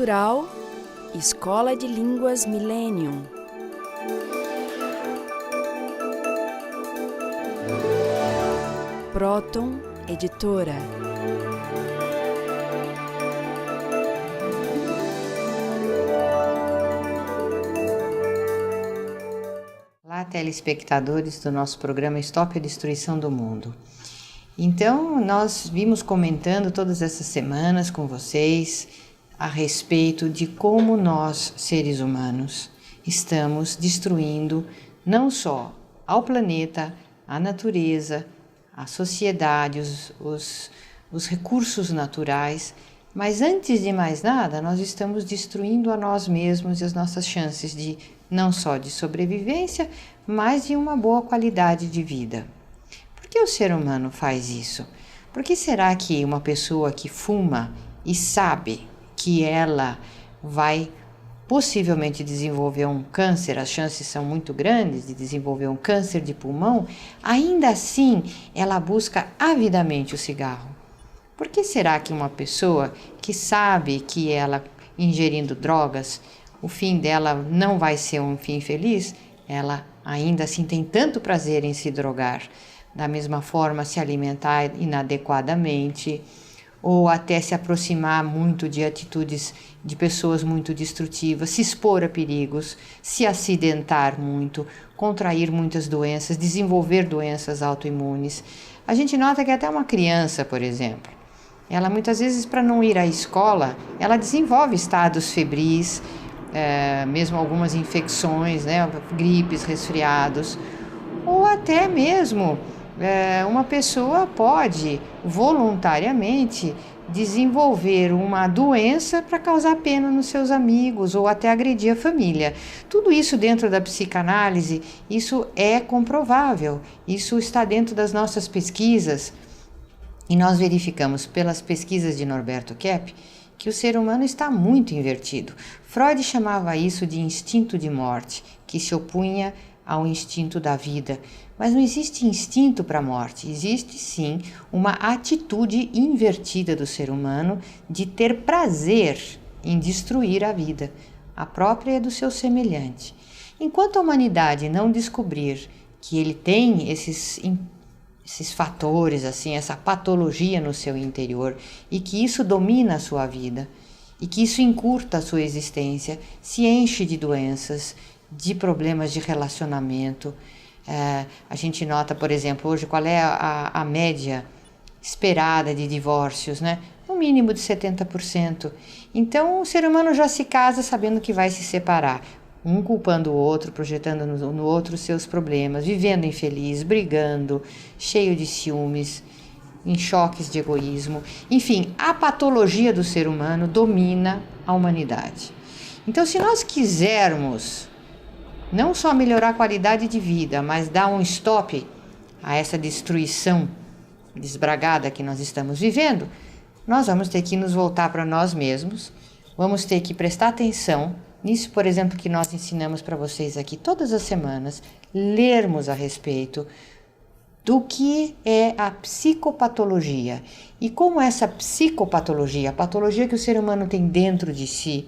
Cultural Escola de Línguas Millennium. Próton Editora. Olá, telespectadores do nosso programa Stop a Destruição do Mundo. Então, nós vimos comentando todas essas semanas com vocês a respeito de como nós, seres humanos, estamos destruindo não só ao planeta, a natureza, a sociedade, os recursos naturais, mas antes de mais nada, nós estamos destruindo a nós mesmos e as nossas chances de não só de sobrevivência, mas de uma boa qualidade de vida. Por que o ser humano faz isso? Por que será que uma pessoa que fuma e sabe que ela vai possivelmente desenvolver um câncer, as chances são muito grandes de desenvolver um câncer de pulmão, ainda assim ela busca avidamente o cigarro? Por que será que uma pessoa que sabe que ela ingerindo drogas, o fim dela não vai ser um fim feliz, ela ainda assim tem tanto prazer em se drogar? Da mesma forma, se alimentar inadequadamente, ou até se aproximar muito de atitudes de pessoas muito destrutivas, se expor a perigos, se acidentar muito, contrair muitas doenças, desenvolver doenças autoimunes. A gente nota que até uma criança, por exemplo, ela muitas vezes, para não ir à escola, ela desenvolve estados febris, mesmo algumas infecções, né, gripes, resfriados, ou até mesmo uma pessoa pode voluntariamente desenvolver uma doença para causar pena nos seus amigos ou até agredir a família. Tudo isso dentro da psicanálise, isso é comprovável, isso está dentro das nossas pesquisas e nós verificamos pelas pesquisas de Norberto Kepp que o ser humano está muito invertido. Freud chamava isso de instinto de morte, que se opunha ao instinto da vida. Mas não existe instinto para a morte, existe sim uma atitude invertida do ser humano de ter prazer em destruir a vida, a própria e do seu semelhante. Enquanto a humanidade não descobrir que ele tem esses fatores, assim, essa patologia no seu interior e que isso domina a sua vida e que isso encurta a sua existência, se enche de doenças, de problemas de relacionamento. A gente nota, por exemplo, hoje qual é a média esperada de divórcios, né? No mínimo de 70%. Então o ser humano já se casa sabendo que vai se separar, um culpando o outro, projetando no outro os seus problemas, vivendo infeliz, brigando, cheio de ciúmes, em choques de egoísmo. Enfim, a patologia do ser humano domina a humanidade. Então, se nós quisermos não só melhorar a qualidade de vida, mas dar um stop a essa destruição desbragada que nós estamos vivendo, nós vamos ter que nos voltar para nós mesmos, vamos ter que prestar atenção nisso, por exemplo, que nós ensinamos para vocês aqui todas as semanas, lermos a respeito do que é a psicopatologia e como essa psicopatologia, a patologia que o ser humano tem dentro de si,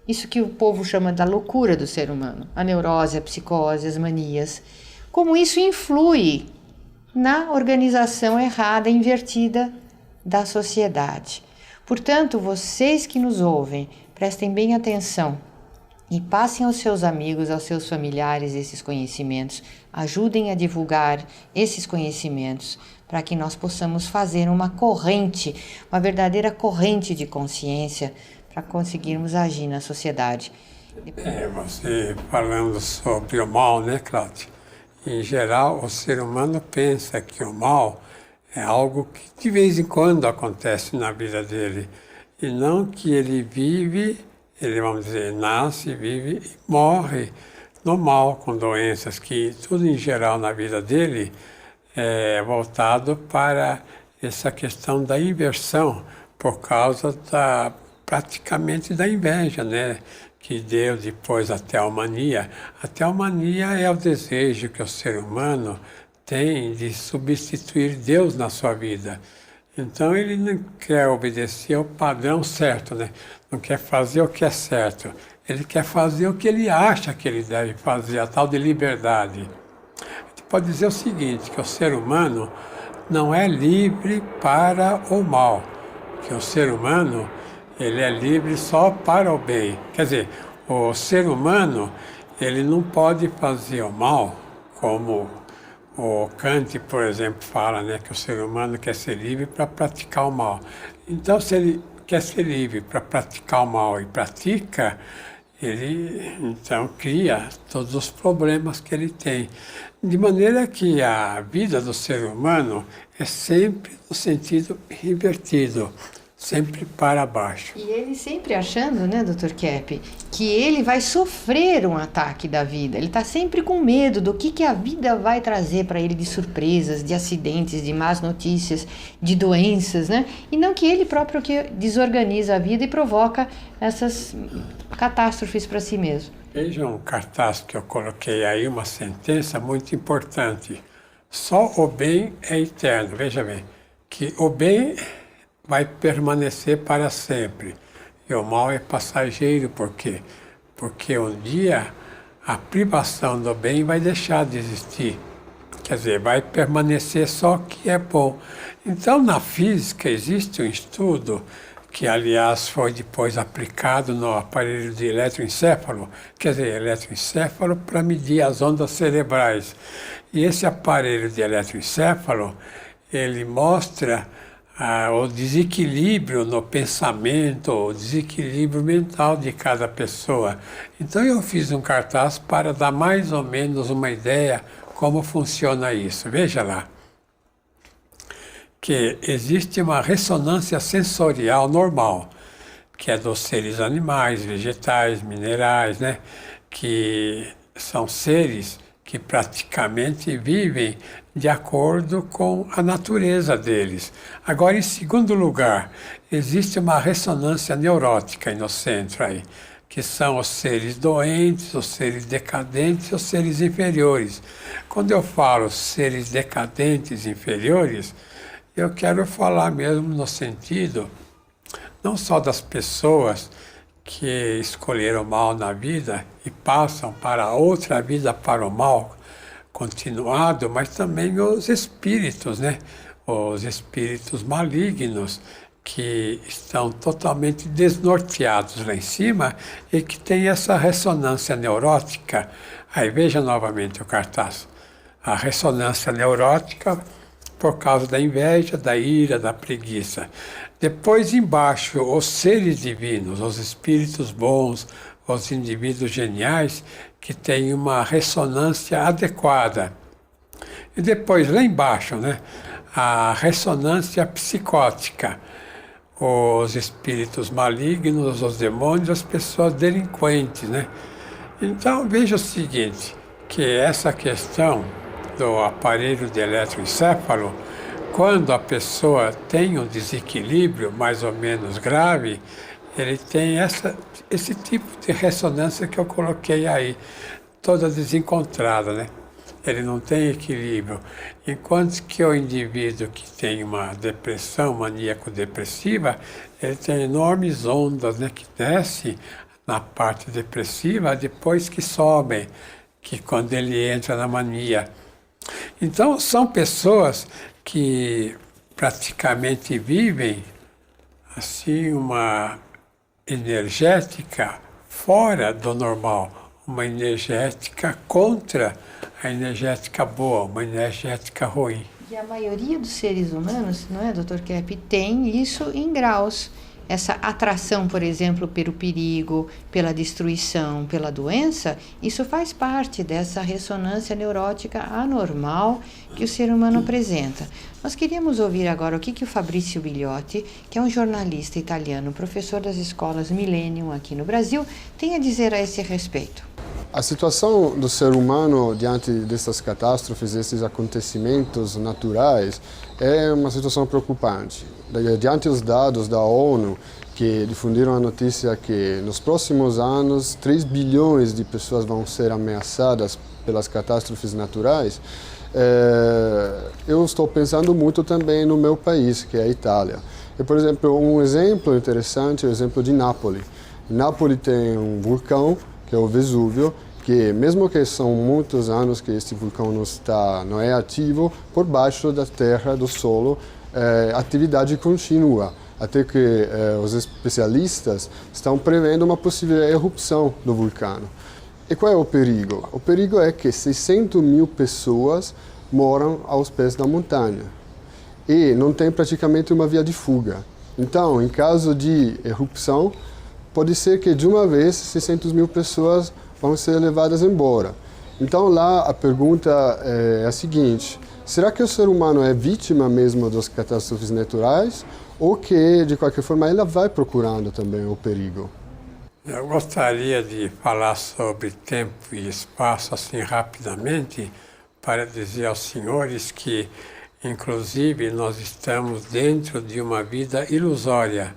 isso que o povo chama da loucura do ser humano, a neurose, a psicose, as manias, como isso influi na organização errada, invertida da sociedade. Portanto, vocês que nos ouvem, prestem bem atenção e passem aos seus amigos, aos seus familiares esses conhecimentos, ajudem a divulgar esses conhecimentos para que nós possamos fazer uma corrente, uma verdadeira corrente de consciência para conseguirmos agir na sociedade. Você falando sobre o mal, né, Cláudia? Em geral, o ser humano pensa que o mal é algo que de vez em quando acontece na vida dele, e não que ele vive, ele, vamos dizer, nasce, vive e morre no mal, com doenças, que tudo em geral na vida dele é voltado para essa questão da inversão, por causa praticamente da inveja, né? Que deu depois até a mania. Até a mania é o desejo que o ser humano tem de substituir Deus na sua vida. Então ele não quer obedecer ao padrão certo, né? não quer fazer o que é certo. Ele quer fazer o que ele acha que ele deve fazer, a tal de liberdade. A gente pode dizer o seguinte, que o ser humano não é livre para o mal, que o ser humano ele é livre só para o bem. Quer dizer, o ser humano ele não pode fazer o mal, como o Kant, por exemplo, fala, né, que o ser humano quer ser livre para praticar o mal. Então, se ele quer ser livre para praticar o mal e pratica, ele então cria todos os problemas que ele tem. De maneira que a vida do ser humano é sempre no sentido invertido, sempre para baixo. E ele sempre achando, né, Dr. Kepp, que ele vai sofrer um ataque da vida. Ele está sempre com medo do que a vida vai trazer para ele de surpresas, de acidentes, de más notícias, de doenças, né? E não que ele próprio que desorganiza a vida e provoca essas catástrofes para si mesmo. Veja um cartaz que eu coloquei aí, uma sentença muito importante. Só o bem é eterno. Veja bem, que o bem vai permanecer para sempre. E o mal é passageiro, por quê? Porque um dia a privação do bem vai deixar de existir. Quer dizer, vai permanecer só o que é bom. Então, na física, existe um estudo que, aliás, foi depois aplicado no aparelho de eletroencefalo, quer dizer, eletroencefalo para medir as ondas cerebrais. E esse aparelho de eletroencefalo, ele mostra o desequilíbrio no pensamento, o desequilíbrio mental de cada pessoa. Então eu fiz um cartaz para dar mais ou menos uma ideia como funciona isso. Veja lá, que existe uma ressonância sensorial normal, que é dos seres animais, vegetais, minerais, né? Que são seres que praticamente vivem de acordo com a natureza deles. Agora, em segundo lugar, existe uma ressonância neurótica aí no centro aí, que são os seres doentes, os seres decadentes, os seres inferiores. Quando eu falo seres decadentes inferiores, eu quero falar mesmo no sentido não só das pessoas que escolheram o mal na vida e passam para outra vida para o mal continuado, mas também os espíritos, né? Os espíritos malignos que estão totalmente desnorteados lá em cima e que têm essa ressonância neurótica. Aí veja novamente o cartaz. A ressonância neurótica por causa da inveja, da ira, da preguiça. Depois, embaixo, os seres divinos, os espíritos bons, os indivíduos geniais, que têm uma ressonância adequada. E depois, lá embaixo, né, a ressonância psicótica, os espíritos malignos, os demônios, as pessoas delinquentes, né? Então, veja o seguinte, que essa questão do aparelho de eletroencefalo, quando a pessoa tem um desequilíbrio mais ou menos grave, ele tem esse tipo de ressonância que eu coloquei aí, toda desencontrada, né? Ele não tem equilíbrio. Enquanto que o indivíduo que tem uma depressão maníaco-depressiva, ele tem enormes ondas, né, que descem na parte depressiva, depois que sobem, que quando ele entra na mania. Então, são pessoas que praticamente vivem assim uma energética fora do normal, uma energética contra a energética boa, uma energética ruim. E a maioria dos seres humanos, não é, Dr. Kepp, tem isso em graus. Essa atração, por exemplo, pelo perigo, pela destruição, pela doença, isso faz parte dessa ressonância neurótica anormal que o ser humano apresenta. Nós queríamos ouvir agora o que o Fabrizio Bigliotti, que é um jornalista italiano, professor das escolas Millennium aqui no Brasil, tem a dizer a esse respeito. A situação do ser humano diante dessas catástrofes, desses acontecimentos naturais, é uma situação preocupante. Diante dos dados da ONU, que difundiram a notícia que nos próximos anos 3 bilhões de pessoas vão ser ameaçadas pelas catástrofes naturais, eu estou pensando muito também no meu país, que é a Itália. E, por exemplo, um exemplo interessante é o exemplo de Nápoles. Em Nápoles tem um vulcão, que é o Vesúvio, que mesmo que são muitos anos que este vulcão não é ativo, por baixo da terra, do solo, a atividade continua, até que os especialistas estão prevendo uma possível erupção do vulcão. E qual é o perigo? O perigo é que 600 mil pessoas moram aos pés da montanha e não tem praticamente uma via de fuga. Então, em caso de erupção, pode ser que de uma vez 600 mil pessoas vão ser levadas embora. Então lá a pergunta é a seguinte: será que o ser humano é vítima mesmo das catástrofes naturais ou que, de qualquer forma, ela vai procurando também o perigo? Eu gostaria de falar sobre tempo e espaço assim rapidamente para dizer aos senhores que, inclusive, nós estamos dentro de uma vida ilusória.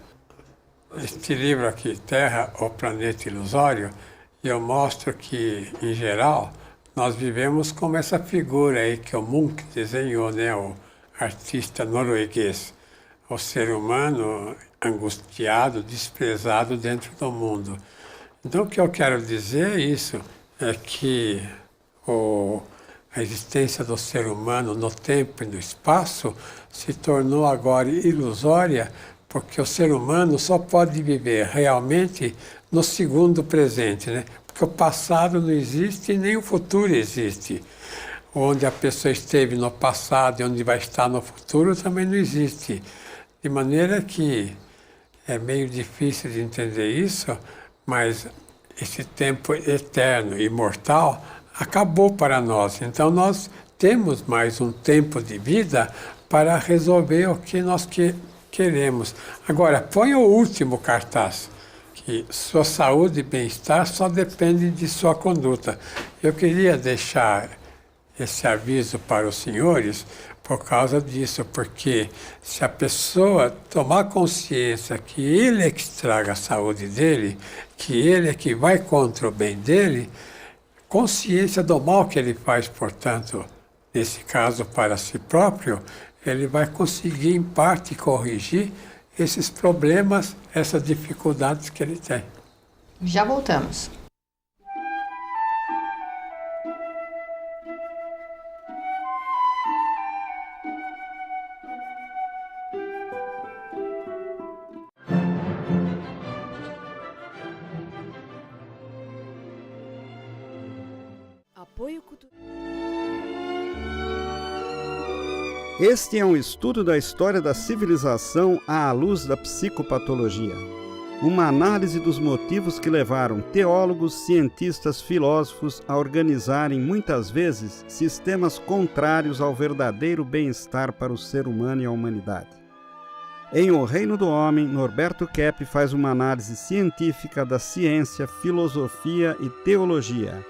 Este livro aqui, Terra, o Planeta Ilusório, eu mostro que, em geral, nós vivemos como essa figura aí que o Munch desenhou, né, o artista norueguês. O ser humano angustiado, desprezado dentro do mundo. Então, o que eu quero dizer é isso, é que a existência do ser humano no tempo e no espaço se tornou agora ilusória, porque o ser humano só pode viver realmente no segundo presente, né? Porque o passado não existe e nem o futuro existe. Onde a pessoa esteve no passado e onde vai estar no futuro também não existe. De maneira que é meio difícil de entender isso, mas esse tempo eterno e imortal acabou para nós. Então nós temos mais um tempo de vida para resolver o que nós queremos. Agora, põe o último cartaz, que sua saúde e bem-estar só dependem de sua conduta. Eu queria deixar esse aviso para os senhores por causa disso, porque se a pessoa tomar consciência que ele é que estraga a saúde dele, que ele é que vai contra o bem dele, consciência do mal que ele faz, portanto, nesse caso para si próprio, ele vai conseguir, em parte, corrigir esses problemas, essas dificuldades que ele tem. Já voltamos. Apoio cultural. Este é um estudo da história da civilização à luz da psicopatologia. Uma análise dos motivos que levaram teólogos, cientistas, filósofos a organizarem, muitas vezes, sistemas contrários ao verdadeiro bem-estar para o ser humano e a humanidade. Em O Reino do Homem, Norberto Kepp faz uma análise científica da ciência, filosofia e teologia,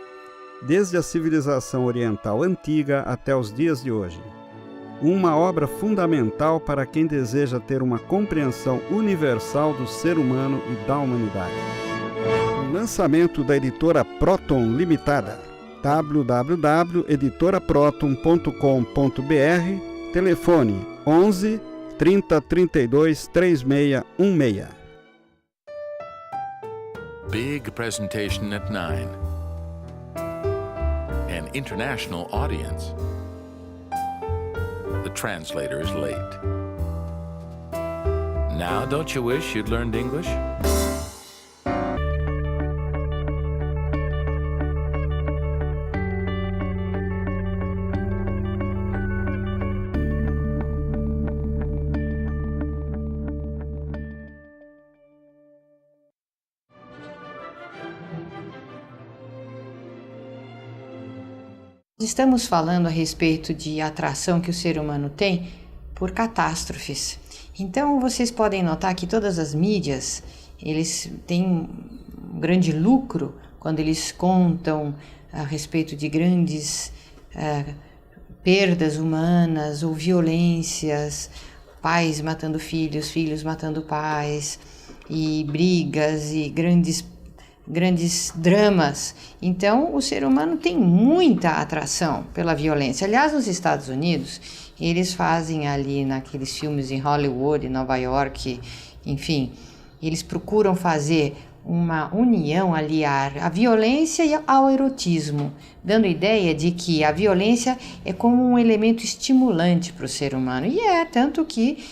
desde a civilização oriental antiga até os dias de hoje. Uma obra fundamental para quem deseja ter uma compreensão universal do ser humano e da humanidade. Um lançamento da editora Proton Limitada. www.editoraproton.com.br. Telefone 11 30 32 3616. Big presentation at 9. An international audience. The translator is late. Now, don't you wish you'd learned English? Estamos falando a respeito de atração que o ser humano tem por catástrofes. Então vocês podem notar que todas as mídias, eles têm um grande lucro quando eles contam a respeito de grandes perdas humanas ou violências, pais matando filhos, filhos matando pais, e brigas e grandes grandes dramas. Então, o ser humano tem muita atração pela violência. Aliás, nos Estados Unidos, eles fazem ali naqueles filmes em Hollywood, em Nova York, enfim, eles procuram fazer uma união, aliar a violência ao erotismo, dando a ideia de que a violência é como um elemento estimulante para o ser humano. E tanto que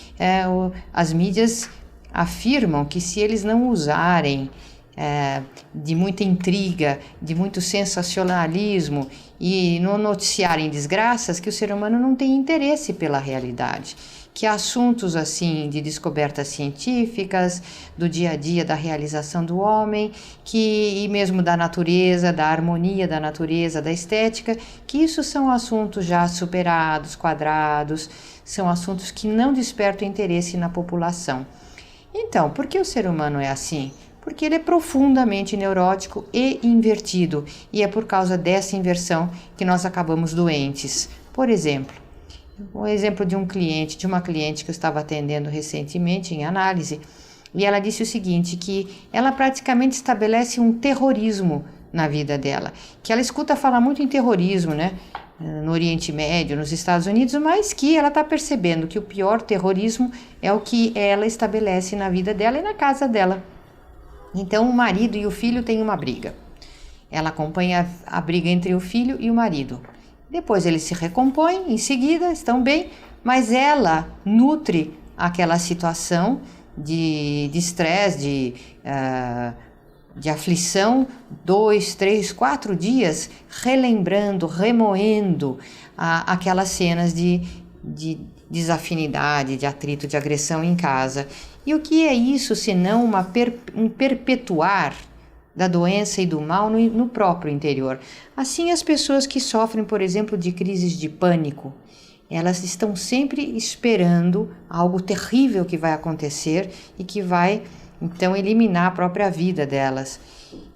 as mídias afirmam que se eles não usarem de muita intriga, de muito sensacionalismo e não noticiarem desgraças, que o ser humano não tem interesse pela realidade. Que assuntos assim de descobertas científicas, do dia a dia, da realização do homem, e mesmo da natureza, da harmonia da natureza, da estética, que isso são assuntos já superados, quadrados, são assuntos que não despertam interesse na população. Então, por que o ser humano é assim? Porque ele é profundamente neurótico e invertido, e é por causa dessa inversão que nós acabamos doentes. Por exemplo, um exemplo de uma cliente que eu estava atendendo recentemente em análise, e ela disse o seguinte, que ela praticamente estabelece um terrorismo na vida dela, que ela escuta falar muito em terrorismo, né, no Oriente Médio, nos Estados Unidos, mas que ela está percebendo que o pior terrorismo é o que ela estabelece na vida dela e na casa dela. Então o marido e o filho têm uma briga. Ela acompanha a briga entre o filho e o marido. Depois eles se recompõem, em seguida estão bem, mas ela nutre aquela situação de estresse, de aflição, 2, 3, 4 dias, relembrando, remoendo aquelas cenas de desafinidade, de atrito, de agressão em casa. E o que é isso senão um perpetuar da doença e do mal no próprio interior? Assim, as pessoas que sofrem, por exemplo, de crises de pânico, elas estão sempre esperando algo terrível que vai acontecer e que vai, então, eliminar a própria vida delas,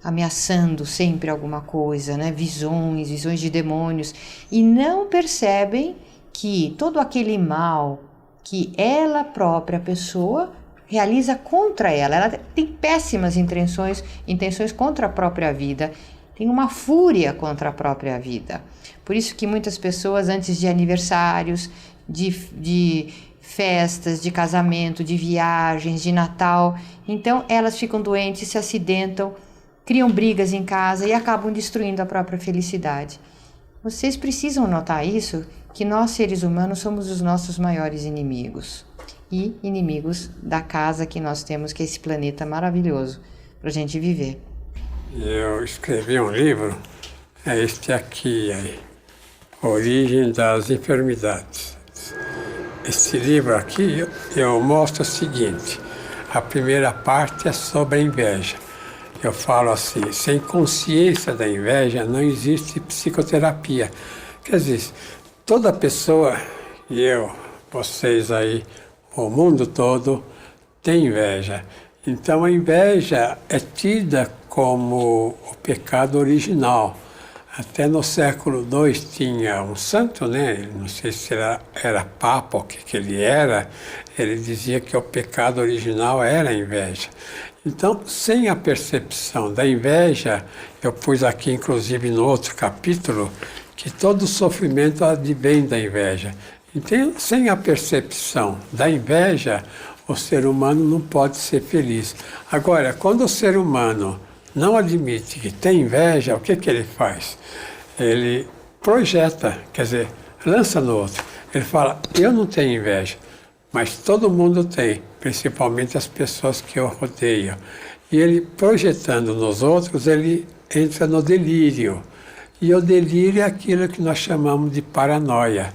ameaçando sempre alguma coisa, né? Visões de demônios, e não percebem que todo aquele mal que ela própria, pessoa, realiza contra ela tem péssimas intenções contra a própria vida, tem uma fúria contra a própria vida. Por isso que muitas pessoas, antes de aniversários, de festas, de casamento, de viagens, de Natal, então elas ficam doentes, se acidentam, criam brigas em casa e acabam destruindo a própria felicidade. Vocês precisam notar isso, que nós seres humanos somos os nossos maiores inimigos. E inimigos da casa que nós temos, que é esse planeta maravilhoso para a gente viver. Eu escrevi um livro, é este aqui, Origem das Enfermidades. Este livro aqui, eu mostro o seguinte, a primeira parte é sobre a inveja. Eu falo assim, sem consciência da inveja não existe psicoterapia. Quer dizer, toda pessoa, vocês aí, o mundo todo tem inveja. Então a inveja é tida como o pecado original. Até no século II tinha um santo, né? Não sei se era papa ou o que ele era. Ele dizia que o pecado original era a inveja. Então, sem a percepção da inveja, eu pus aqui inclusive no outro capítulo, que todo sofrimento advém da inveja. Então, sem a percepção da inveja, o ser humano não pode ser feliz. Agora, quando o ser humano não admite que tem inveja, o que ele faz? Ele projeta, quer dizer, lança no outro. Ele fala, eu não tenho inveja, mas todo mundo tem, principalmente as pessoas que eu rodeio. E ele, projetando nos outros, ele entra no delírio. E o delírio é aquilo que nós chamamos de paranoia.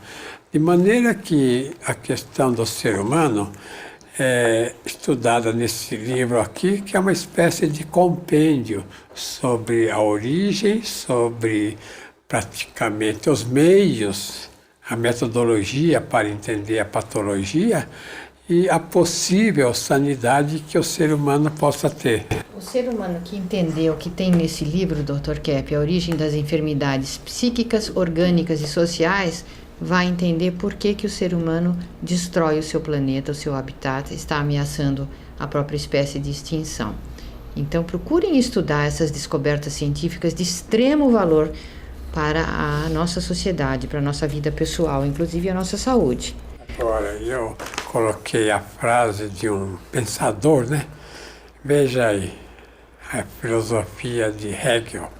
De maneira que a questão do ser humano é estudada nesse livro aqui, que é uma espécie de compêndio sobre a origem, sobre praticamente os meios, a metodologia para entender a patologia e a possível sanidade que o ser humano possa ter. O ser humano que entendeu que tem nesse livro, Dr. Kepp, a origem das enfermidades psíquicas, orgânicas e sociais, vai entender por que o ser humano destrói o seu planeta, o seu habitat, está ameaçando a própria espécie de extinção. Então procurem estudar essas descobertas científicas de extremo valor para a nossa sociedade, para a nossa vida pessoal, inclusive a nossa saúde. Agora, eu coloquei a frase de um pensador, né? Veja aí, a filosofia de Hegel.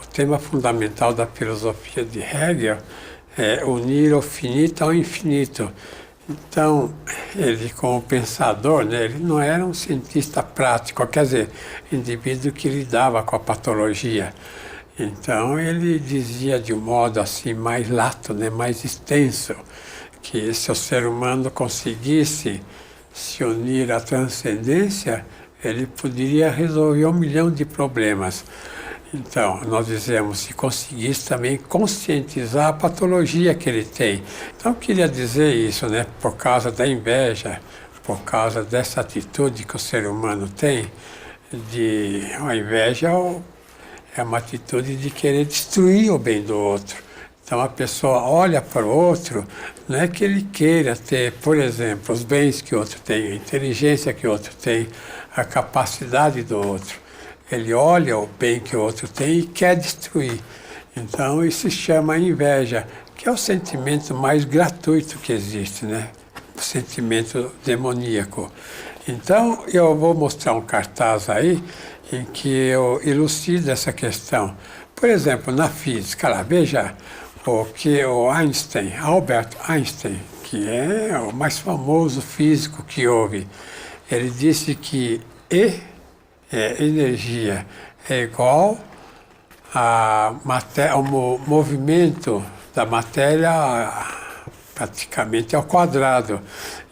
O tema fundamental da filosofia de Hegel é unir o finito ao infinito. Então, ele como pensador, né, ele não era um cientista prático, quer dizer, indivíduo que lidava com a patologia. Então, ele dizia de um modo assim mais lato, né, mais extenso, que se o ser humano conseguisse se unir à transcendência, ele poderia resolver 1 milhão de problemas. Então, nós dizemos, se conseguisse também conscientizar a patologia que ele tem. Então, eu queria dizer isso, né? Por causa da inveja, por causa dessa atitude que o ser humano tem, a inveja é uma atitude de querer destruir o bem do outro. Então, a pessoa olha para o outro, não é que ele queira ter, por exemplo, os bens que o outro tem, a inteligência que o outro tem, a capacidade do outro. Ele olha o bem que o outro tem e quer destruir. Então, isso se chama inveja, que é o sentimento mais gratuito que existe, né? O sentimento demoníaco. Então, eu vou mostrar um cartaz aí em que eu elucido essa questão. Por exemplo, na física, lá, veja o que o Einstein, Albert Einstein, que é o mais famoso físico que houve, ele disse que energia é igual ao movimento da matéria praticamente ao quadrado.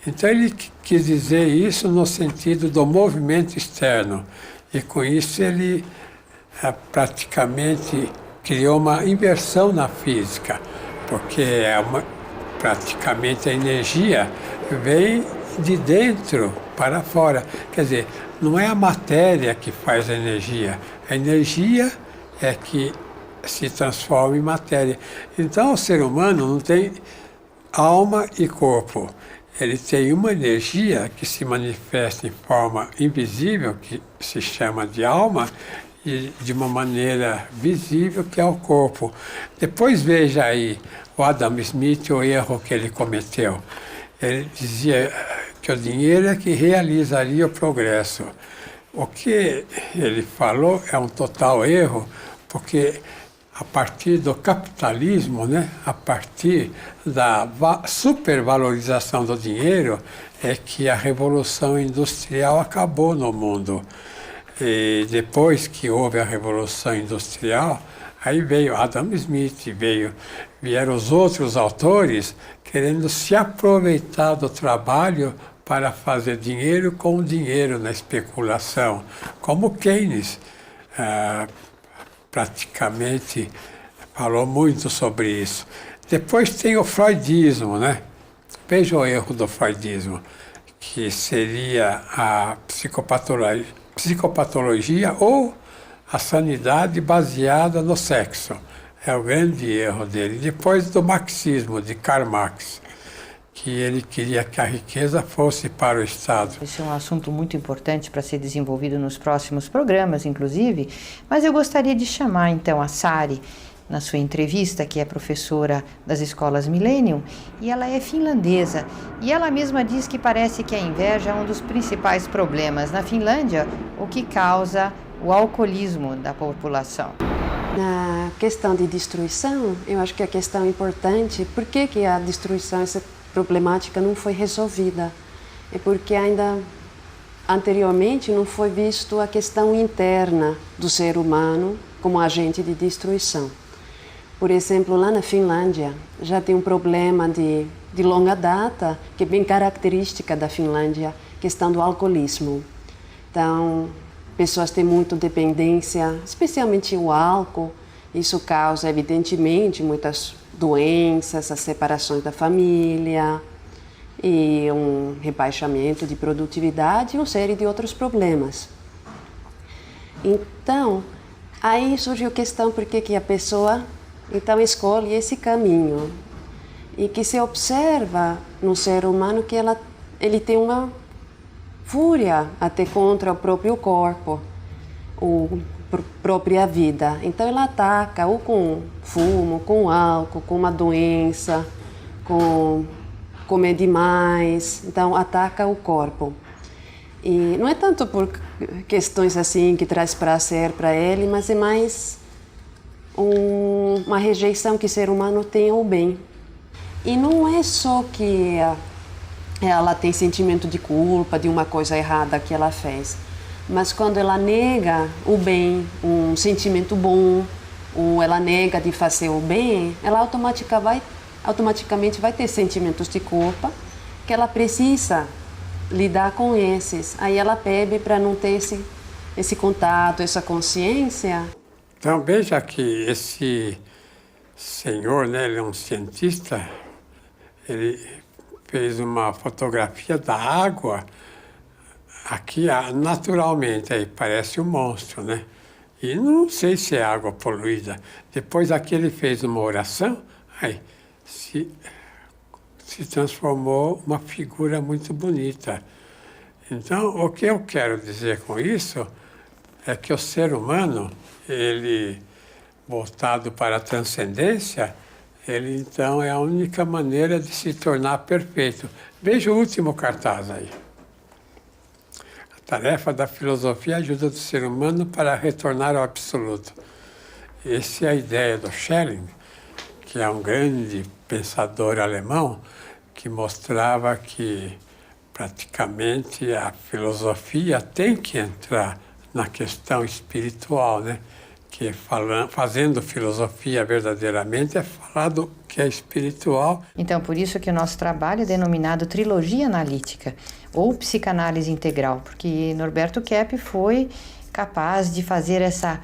Então ele quis dizer isso no sentido do movimento externo. E com isso ele praticamente criou uma inversão na física, porque praticamente a energia vem de dentro para fora. Quer dizer, não é a matéria que faz a energia é que se transforma em matéria. Então, o ser humano não tem alma e corpo. Ele tem uma energia que se manifesta em forma invisível, que se chama de alma, e de uma maneira visível, que é o corpo. Depois veja aí o Adam Smith, o erro que ele cometeu. Ele dizia que o dinheiro é que realizaria o progresso. O que ele falou é um total erro, porque a partir do capitalismo, né, a partir da supervalorização do dinheiro, é que a Revolução Industrial acabou no mundo. E depois que houve a Revolução Industrial, aí veio Adam Smith, vieram os outros autores querendo se aproveitar do trabalho para fazer dinheiro com dinheiro na especulação, como Keynes praticamente falou muito sobre isso. Depois tem o freudismo, né? Veja o erro do freudismo, que seria a psicopatologia ou a sanidade baseada no sexo. É o grande erro dele. Depois do marxismo, de Karl Marx, que ele queria que a riqueza fosse para o Estado. Esse é um assunto muito importante para ser desenvolvido nos próximos programas, inclusive, mas eu gostaria de chamar então a Sari, na sua entrevista, que é professora das escolas Millennium, e ela é finlandesa, e ela mesma diz que parece que a inveja é um dos principais problemas na Finlândia, o que causa o alcoolismo da população. Na questão de destruição, eu acho que a questão importante, por que a destruição, essa problemática não foi resolvida? É porque ainda anteriormente não foi visto a questão interna do ser humano como agente de destruição. Por exemplo, lá na Finlândia já tem um problema de longa data, que é bem característica da Finlândia, questão do alcoolismo. Então, pessoas têm muita dependência, especialmente o álcool. Isso causa, evidentemente, muitas doenças, as separações da família, e um rebaixamento de produtividade e uma série de outros problemas. Então, aí surgiu a questão por que a pessoa então escolhe esse caminho, e que se observa no ser humano que ele tem uma fúria até contra o próprio corpo. própria vida. Então ela ataca ou com fumo, com álcool, com uma doença, com comer demais, então ataca o corpo. E não é tanto por questões assim que traz prazer para ele, mas é mais uma rejeição que o ser humano tem ao bem. E não é só que ela tem sentimento de culpa de uma coisa errada que ela fez, mas quando ela nega o bem, um sentimento bom, ou ela nega de fazer o bem, ela automaticamente vai ter sentimentos de culpa que ela precisa lidar com esses. Aí ela bebe para não ter esse contato, essa consciência. Então veja que esse senhor, né, ele é um cientista, ele fez uma fotografia da água aqui naturalmente, aí parece um monstro, né? E não sei se é água poluída. Depois aqui ele fez uma oração, aí se transformou uma figura muito bonita. Então, o que eu quero dizer com isso é que o ser humano, ele voltado para a transcendência, ele então é a única maneira de se tornar perfeito. Veja o último cartaz aí. A tarefa da filosofia ajuda o ser humano para retornar ao absoluto. Essa é a ideia do Schelling, que é um grande pensador alemão, que mostrava que praticamente a filosofia tem que entrar na questão espiritual, né? Que fazendo filosofia verdadeiramente é falar do que é espiritual. Então, por isso que o nosso trabalho é denominado trilogia analítica ou psicanálise integral, porque Norberto Kepp foi capaz de fazer essa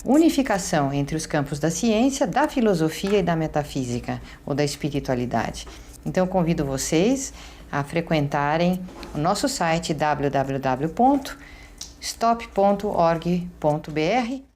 unificação entre os campos da ciência, da filosofia e da metafísica ou da espiritualidade. Então, convido vocês a frequentarem o nosso site www.stop.org.br